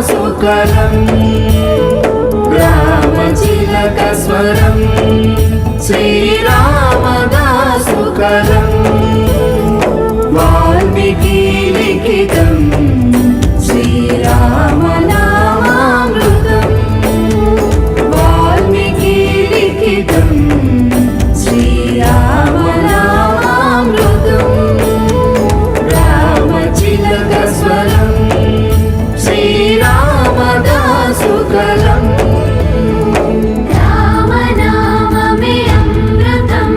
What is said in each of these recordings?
సుకలం రామచిలక స్వరం శ్రీరామదాసుకలం వాల్మీకి లిఖితం శ్రీరామనామామృతం వాల్మీకి లిఖితం శ్రీరామనామామృతం రామచిలక స్వరం శ్రీరామదాసుకలం రామనామమే అమృతం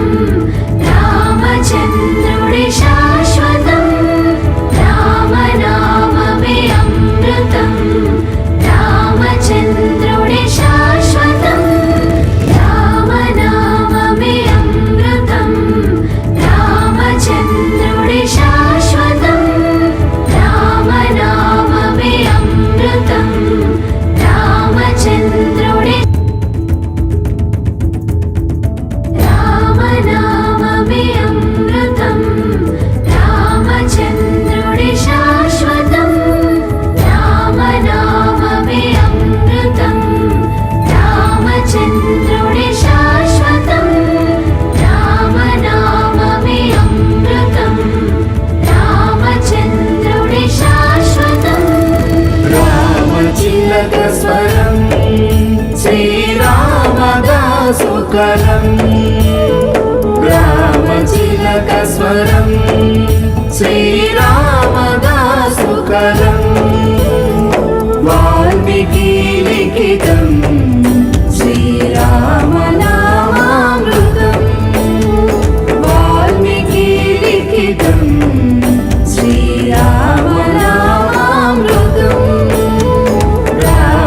రామచంద్రుడి శాశ్వతం రామనామమే అమృతం రామచంద్రుడి శాశ్వతం రామనామమే అమృతం రామచంద్రుడి శాశ్వతం రామనామమే అమృతం రామచంద్రుడి రామనామమే అమృతం రామచంద్రుడి శాశ్వతం రామనామమే అమృతం రామచంద్రుడి శాశ్వతం రామనామమే అమృతం రామచంద్రుడి శాశ్వతం రామచిలక స్వరం శ్రీరామదాసుకలం రామచిలక స్వరం శ్రీరామదాసుకలం